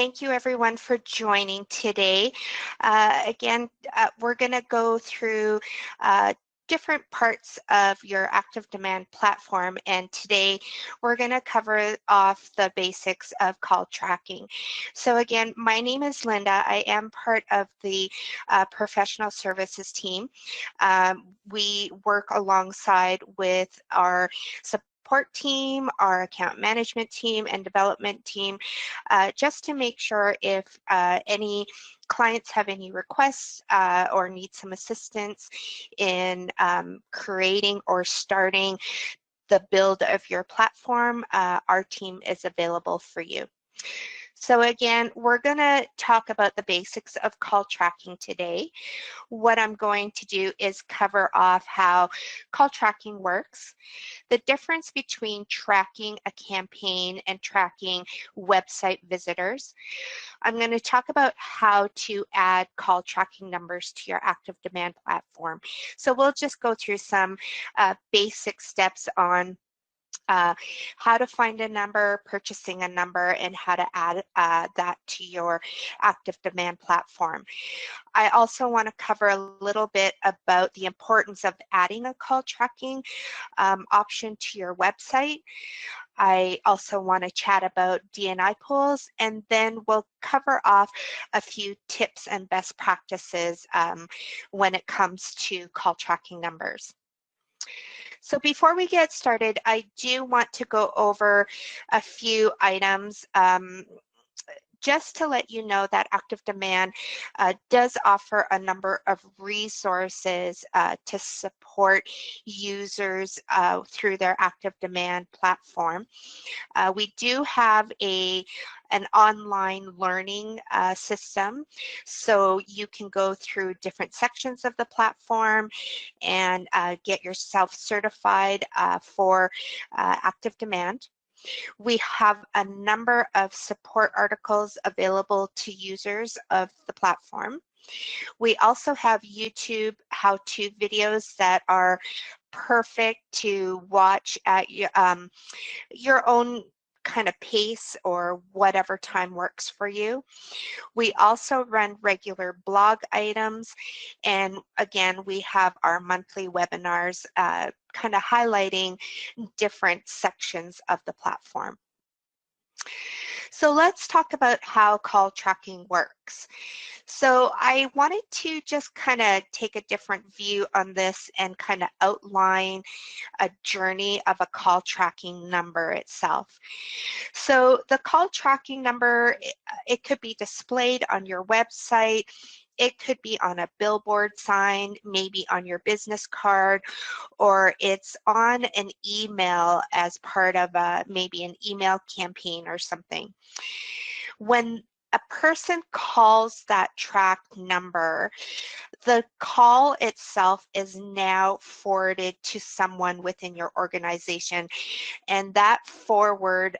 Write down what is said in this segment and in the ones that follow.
Thank you everyone for joining today. We're going to go through different parts of your ActiveDEMAND platform, and today we're going to cover off the basics of call tracking. So again, my name is Linda. I am part of the professional services team. We work alongside with our support team, our account management team, and development team, just to make sure if any clients have any requests or need some assistance in creating or starting the build of your platform, our team is available for you. So again, we're going to talk about the basics of call tracking today. What I'm going to do is cover off how call tracking works, the difference between tracking a campaign and tracking website visitors. I'm going to talk about how to add call tracking numbers to your ActiveDEMAND platform. So we'll just go through some basic steps on how to find a number, purchasing a number, and how to add that to your ActiveDEMAND platform. I also want to cover a little bit about the importance of adding a call tracking option to your website. I also want to chat about DNI pools, and then we'll cover off a few tips and best practices when it comes to call tracking numbers. So before we get started, I do want to go over a few items just to let you know that ActiveDEMAND does offer a number of resources to support users through their ActiveDEMAND platform. We do have an online learning system, so you can go through different sections of the platform and get yourself certified for ActiveDEMAND. We have a number of support articles available to users of the platform. We also have YouTube how-to videos that are perfect to watch at your own kind of pace or whatever time works for you. We also run regular blog items, and again, we have our monthly webinars kind of highlighting different sections of the platform. So let's talk about how call tracking works. So I wanted to just kind of take a different view on this and kind of outline a journey of a call tracking number itself. So the call tracking number, it could be displayed on your website. It could be on a billboard sign, maybe on your business card, or it's on an email as part of maybe an email campaign or something. When a person calls that tracked number, the call itself is now forwarded to someone within your organization, and that forward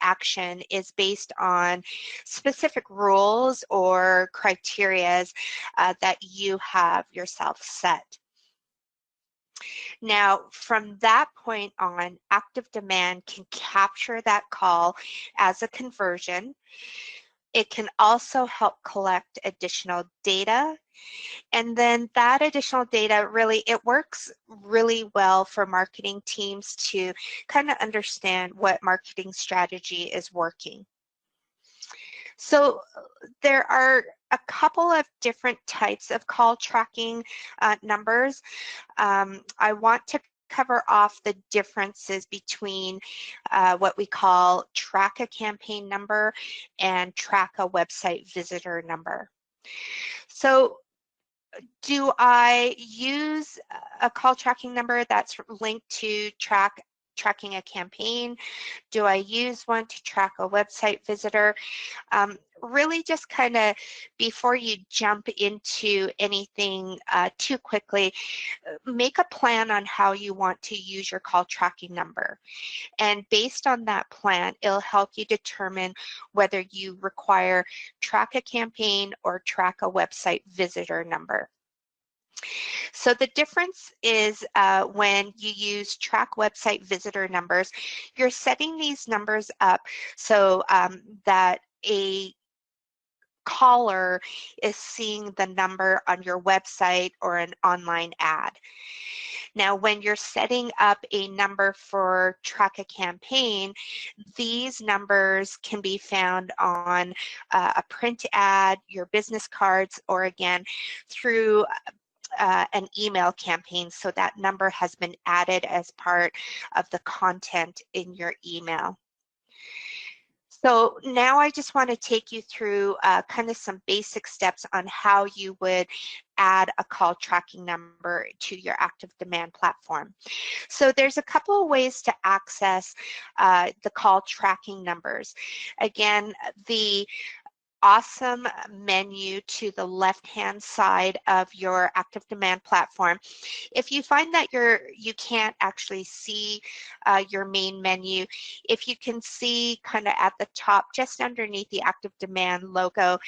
action is based on specific rules or criteria that you have yourself set. Now, from that point on, ActiveDEMAND can capture that call as a conversion. It can also help collect additional data. And then that additional data it works really well for marketing teams to kind of understand what marketing strategy is working. So there are a couple of different types of call tracking numbers. I want to cover off the differences between what we call track a campaign number and track a website visitor number. So do I use a call tracking number that's linked to tracking a campaign? Do I use one to track a website visitor? Really just kind of, before you jump into anything too quickly, make a plan on how you want to use your call tracking number. And based on that plan, it'll help you determine whether you require track a campaign or track a website visitor number. So the difference is when you use track website visitor numbers, you're setting these numbers up so that a caller is seeing the number on your website or an online ad. Now, when you're setting up a number for Track a Campaign, these numbers can be found on a print ad, your business cards, or again, through an email campaign, so that number has been added as part of the content in your email. So now I just want to take you through kind of some basic steps on how you would add a call tracking number to your ActiveDEMAND platform. So there's a couple of ways to access the call tracking numbers. Again, the awesome menu to the left-hand side of your ActiveDEMAND platform. If you find that you can't actually see your main menu, if you can see kind of at the top, just underneath the ActiveDEMAND logo,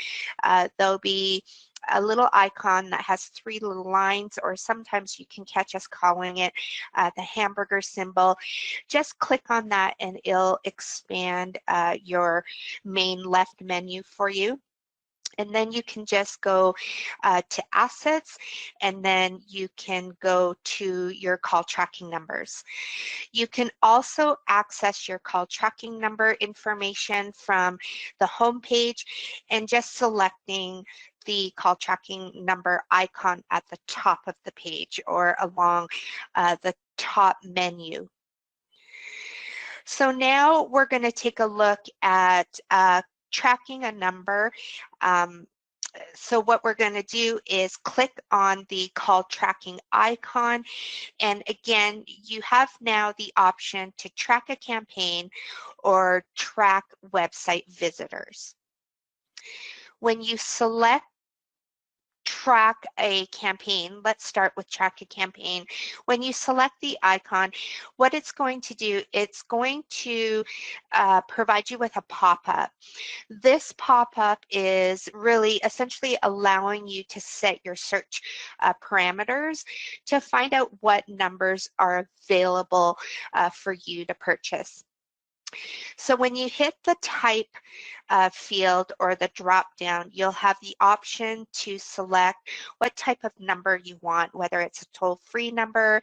there'll be a little icon that has 3 little lines, or sometimes you can catch us calling it the hamburger symbol. Just click on that and it'll expand your main left menu for you. And then you can just go to assets, and then you can go to your call tracking numbers. You can also access your call tracking number information from the home page and just selecting the call tracking number icon at the top of the page or along the top menu. So now we're going to take a look at tracking a number. So what we're going to do is click on the call tracking icon, and again, you have now the option to track a campaign or track website visitors. When you select track a campaign, let's start with track a campaign. When you select the icon, what it's going to do, it's going to provide you with a pop-up. This pop-up is really essentially allowing you to set your search parameters to find out what numbers are available for you to purchase. So when you hit the type field or the drop down, you'll have the option to select what type of number you want, whether it's a toll-free number,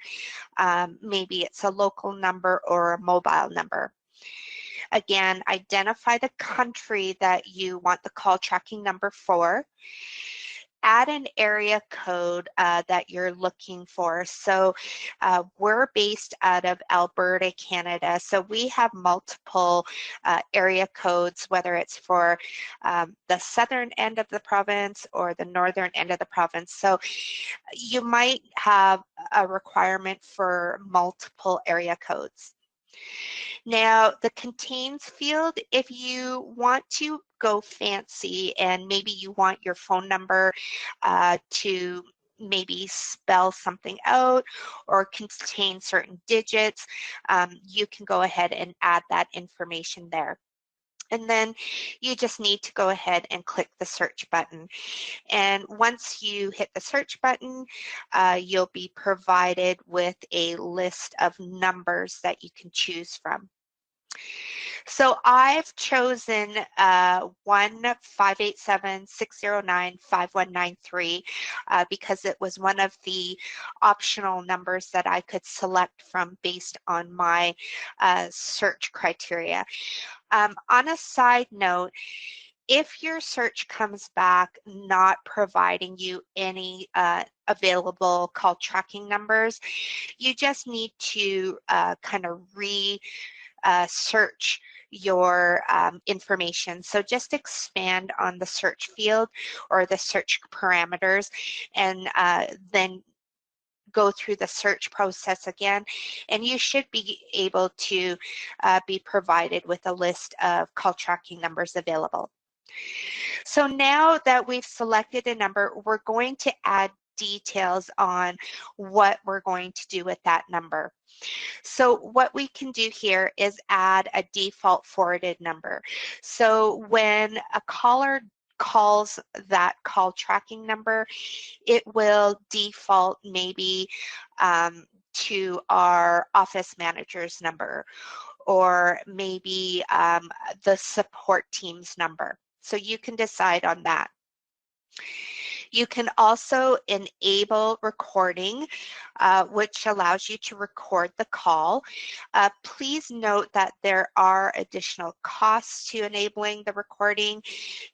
maybe it's a local number or a mobile number. Again, identify the country that you want the call tracking number for. Add an area code that you're looking for. So we're based out of Alberta, Canada. So we have multiple area codes, whether it's for the southern end of the province or the northern end of the province. So you might have a requirement for multiple area codes. Now, the contains field, if you want to go fancy and maybe you want your phone number to maybe spell something out or contain certain digits, you can go ahead and add that information there. And then you just need to go ahead and click the search button. And once you hit the search button, you'll be provided with a list of numbers that you can choose from. So I've chosen 1-587-609-5193 because it was one of the optional numbers that I could select from based on my search criteria. On a side note, if your search comes back not providing you any available call tracking numbers, you just need to kind of search your information. So just expand on the search field or the search parameters, and then go through the search process again, and you should be able to be provided with a list of call tracking numbers available. So now that we've selected a number, we're going to add details on what we're going to do with that number. So what we can do here is add a default forwarded number. So when a caller calls that call tracking number, it will default maybe to our office manager's number, or maybe the support team's number. So you can decide on that. You can also enable recording, which allows you to record the call. Please note that there are additional costs to enabling the recording,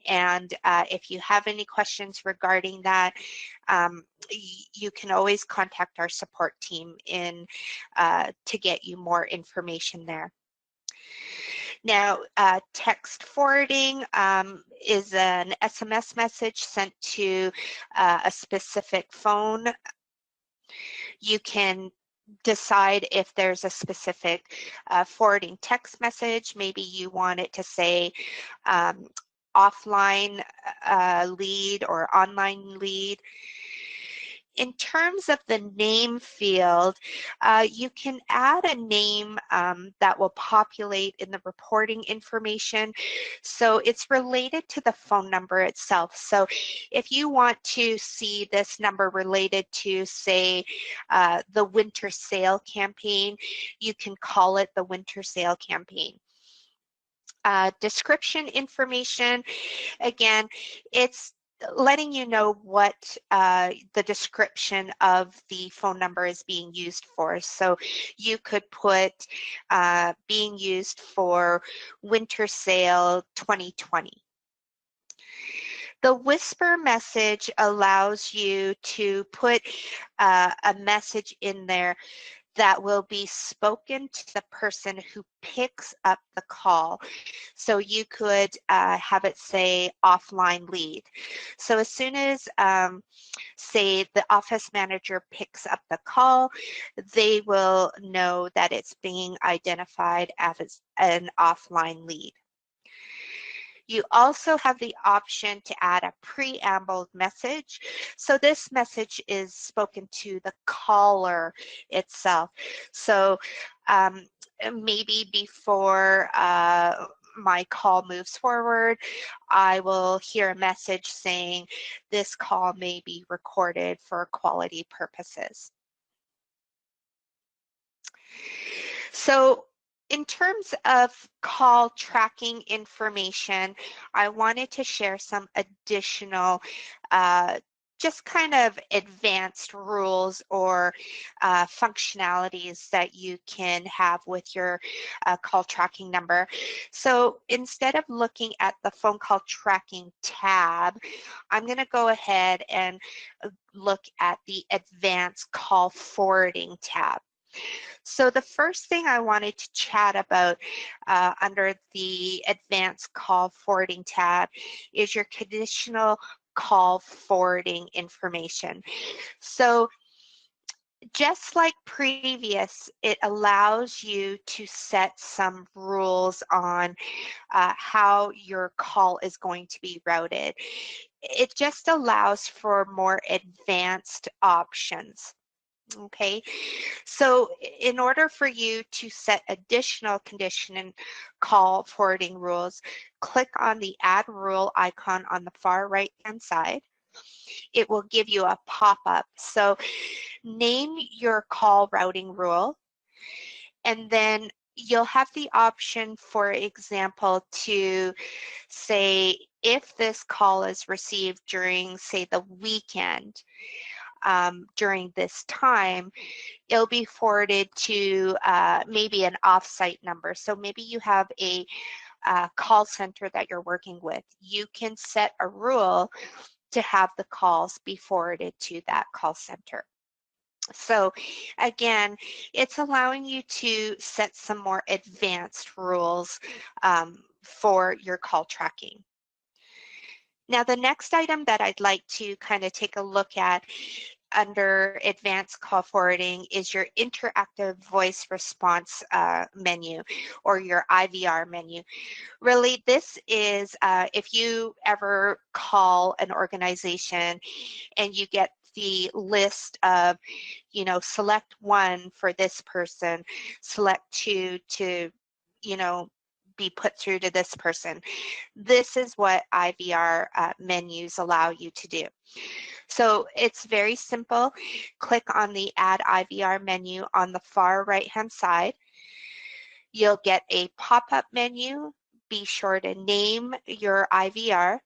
and if you have any questions regarding that, you can always contact our support team to get you more information there. Now, text forwarding is an SMS message sent to a specific phone. You can decide if there's a specific forwarding text message. Maybe you want it to say offline lead or online lead. In terms of the name field, you can add a name that will populate in the reporting information. So it's related to the phone number itself. So if you want to see this number related to, say, the winter sale campaign, you can call it the winter sale campaign. Description information, again, it's letting you know what the description of the phone number is being used for. So you could put being used for winter sale 2020. The whisper message allows you to put a message in there that will be spoken to the person who picks up the call. So you could have it say offline lead. So as soon as, say, the office manager picks up the call, they will know that it's being identified as an offline lead. You also have the option to add a preamble message. So this message is spoken to the caller itself. So maybe before my call moves forward, I will hear a message saying this call may be recorded for quality purposes. So in terms of call tracking information, I wanted to share some additional just kind of advanced rules or functionalities that you can have with your call tracking number. So instead of looking at the phone call tracking tab, I'm going to go ahead and look at the advanced call forwarding tab. So the first thing I wanted to chat about under the advanced call forwarding tab is your conditional call forwarding information. So just like previous, it allows you to set some rules on how your call is going to be routed. It just allows for more advanced options. Okay, so in order for you to set additional condition call forwarding rules, click on the add rule icon on the far right hand side. It will give you a pop-up. So name your call routing rule, and then you'll have the option, for example, to say if this call is received during, say, the weekend, during this time, it'll be forwarded to maybe an offsite number. So maybe you have a call center that you're working with. You can set a rule to have the calls be forwarded to that call center. So again, it's allowing you to set some more advanced rules for your call tracking. Now, the next item that I'd like to kind of take a look at under advanced call forwarding is your interactive voice response menu, or your IVR menu. Really, this is if you ever call an organization and you get the list of, you know, select 1 for this person, select 2 to, you know, be put through to this person. This is what IVR menus allow you to do. So it's very simple. Click on the Add IVR menu on the far right-hand side. You'll get a pop-up menu. be sure to name your IVR,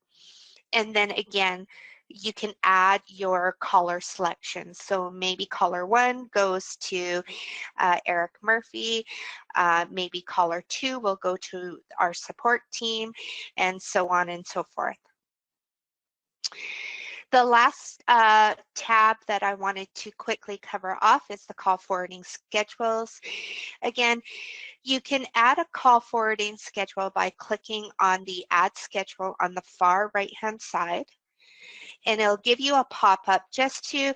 and then again, you can add your caller selection. So maybe caller 1 goes to Eric Murphy, maybe caller 2 will go to our support team, and so on and so forth. The last tab that I wanted to quickly cover off is the call forwarding schedules. Again, you can add a call forwarding schedule by clicking on the add schedule on the far right-hand side, and it'll give you a pop-up just to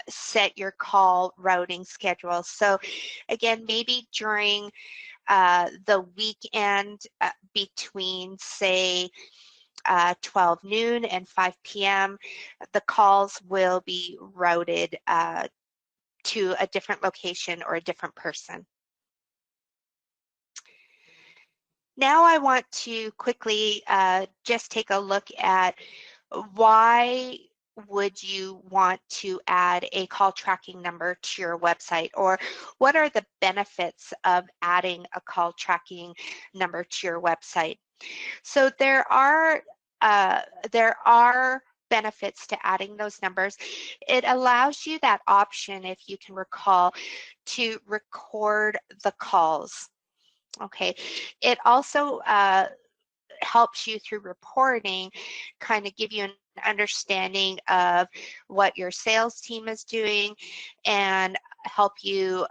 set your call routing schedule. So again, maybe during the weekend between, say, 12 noon and 5 p.m., the calls will be routed to a different location or a different person. Now I want to quickly just take a look at why would you want to add a call tracking number to your website, or what are the benefits of adding a call tracking number to your website? So there are benefits to adding those numbers. It allows you that option, if you can recall, to record the calls. Okay. It also helps you through reporting, kind of give you an understanding of what your sales team is doing, and help you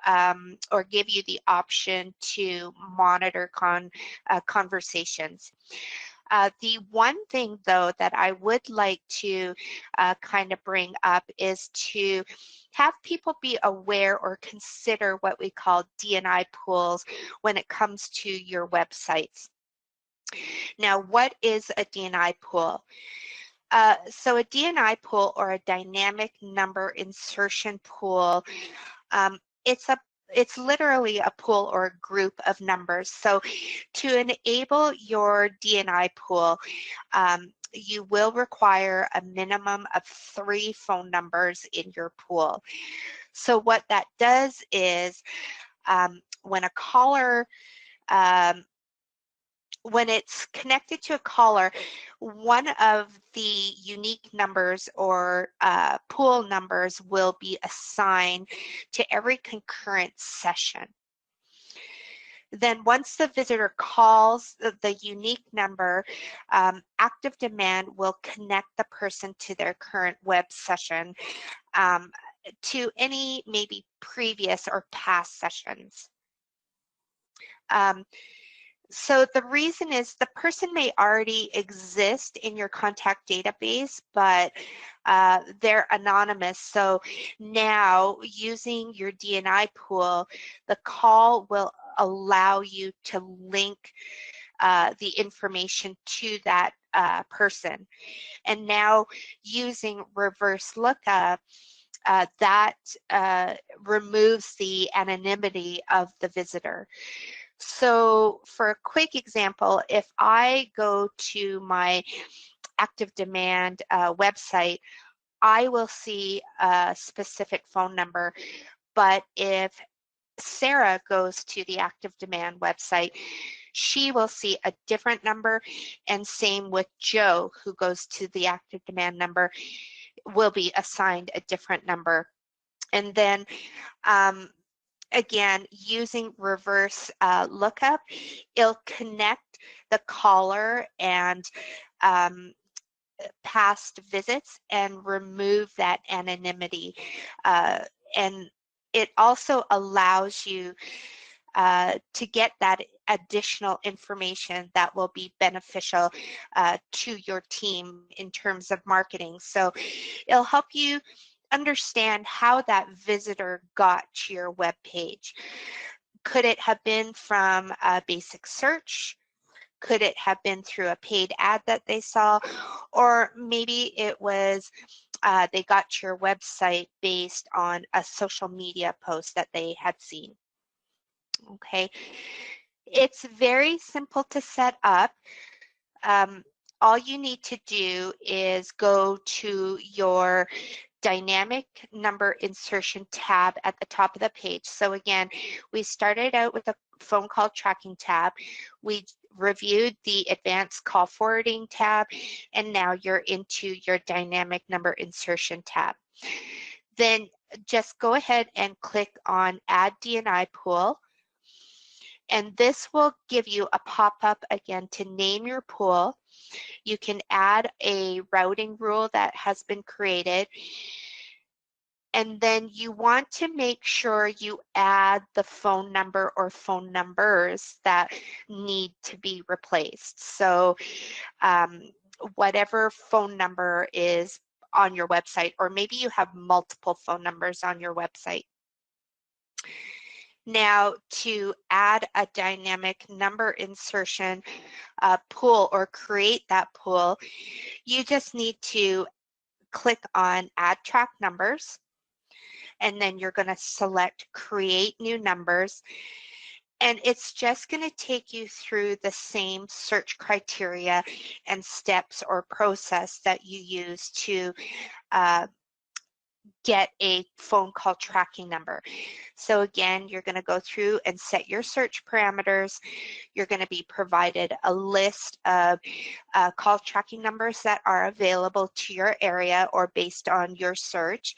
or give you the option to monitor conversations. The one thing, though, that I would like to kind of bring up is to have people be aware or consider what we call D&I pools when it comes to your websites. Now, what is a D&I pool? So a D&I pool, or a dynamic number insertion pool, it's literally a pool or a group of numbers. So to enable your D&I pool, you will require a minimum of 3 phone numbers in your pool. So what that does is when a caller when it's connected to a caller, one of the unique numbers or pool numbers will be assigned to every concurrent session. Then once the visitor calls the unique number, ActiveDEMAND will connect the person to their current web session to any maybe previous or past sessions. So the reason is the person may already exist in your contact database, but they're anonymous. So now, using your D&I pool, the call will allow you to link the information to that person. And now, using reverse lookup, that removes the anonymity of the visitor. So for a quick example, if I go to my ActiveDEMAND website, I will see a specific phone number, but if Sarah goes to the ActiveDEMAND website, she will see a different number, and same with Joe, who goes to the ActiveDEMAND number, will be assigned a different number. And then again, using reverse lookup, it'll connect the caller and past visits and remove that anonymity. And it also allows you to get that additional information that will be beneficial to your team in terms of marketing. So it'll help you understand how that visitor got to your web page. Could it have been from a basic search? Could it have been through a paid ad that they saw? Or maybe it was they got to your website based on a social media post that they had seen. Okay, it's very simple to set up. All you need to do is go to your dynamic number insertion tab at the top of the page. So again, we started out with a phone call tracking tab. We reviewed the advanced call forwarding tab, and now you're into your dynamic number insertion tab. Then just go ahead and click on Add DNI Pool, and this will give you a pop-up again to name your pool. You can add a routing rule that has been created, and then you want to make sure you add the phone number or phone numbers that need to be replaced. So whatever phone number is on your website, or maybe you have multiple phone numbers on your website. Now, to add a dynamic number insertion pool or create that pool, you just need to click on Add Track Numbers, and then you're going to select Create New Numbers, and it's just going to take you through the same search criteria and steps or process that you use to get a phone call tracking number. So again, you're going to go through and set your search parameters. You're going to be provided a list of call tracking numbers that are available to your area or based on your search.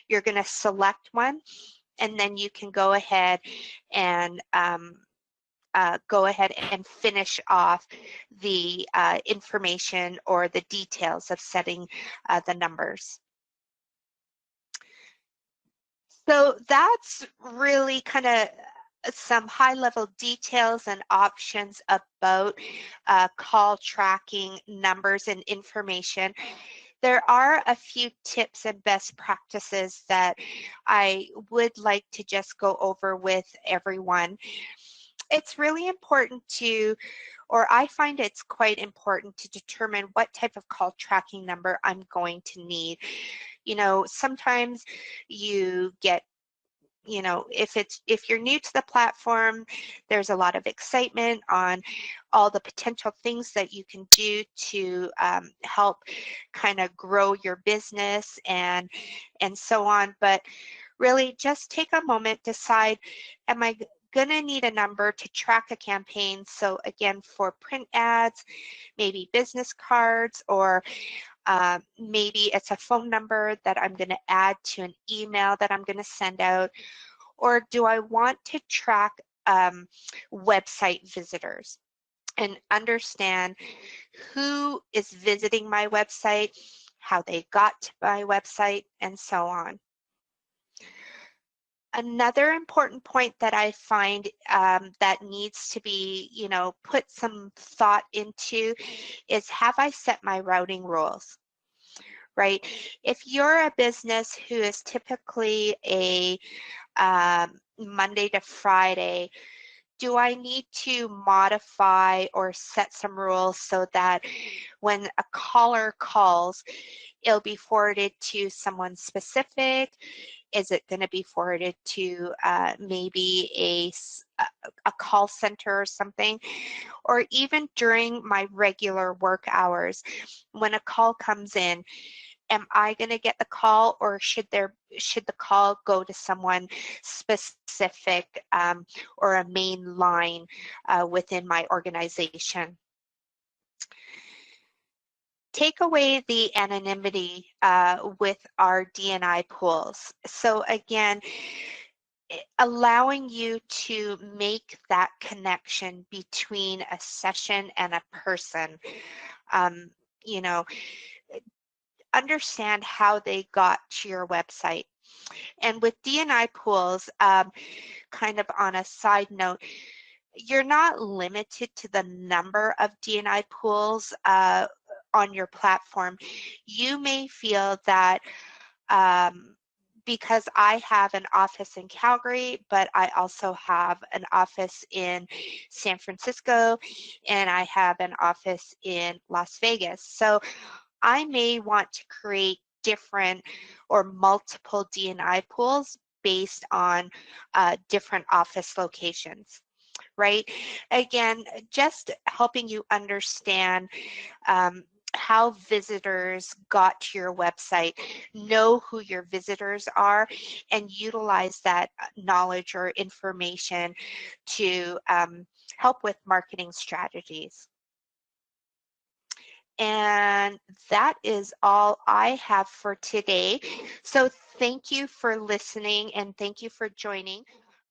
You're going to select one, and then you can go ahead and finish off the information or the details of setting the numbers. So that's really kind of some high-level details and options about call tracking numbers and information. There are a few tips and best practices that I would like to just go over with everyone. It's really important to, or I find it's quite important to determine what type of call tracking number I'm going to need. You know, sometimes you get, you know, if you're new to the platform, there's a lot of excitement on all the potential things that you can do to help kind of grow your business and so on. But really, just take a moment, decide, am I going to need a number to track a campaign? So again, for print ads, maybe business cards, or maybe it's a phone number that I'm going to add to an email that I'm going to send out. Or do I want to track website visitors and understand who is visiting my website, how they got to my website, and so on? Another important point that I find that needs to be, you know, put some thought into is, have I set my routing rules? Right? If you're a business who is typically a Monday to Friday, do I need to modify or set some rules so that when a caller calls, it'll be forwarded to someone specific? Is it going to be forwarded to maybe a call center or something? Or even during my regular work hours, when a call comes in, am I going to get the call, or should the call go to someone specific or a main line within my organization? Take away the anonymity with our DNI pools. So again, allowing you to make that connection between a session and a person. You know, understand how they got to your website. And with DNI pools, kind of on a side note, you're not limited to the number of DNI pools on your platform. You may feel that because I have an office in Calgary, but I also have an office in San Francisco, and I have an office in Las Vegas. So I may want to create different or multiple DNI pools based on different office locations, right? Again, just helping you understand how visitors got to your website, know who your visitors are, and utilize that knowledge or information to help with marketing strategies. And that is all I have for today. So thank you for listening and thank you for joining.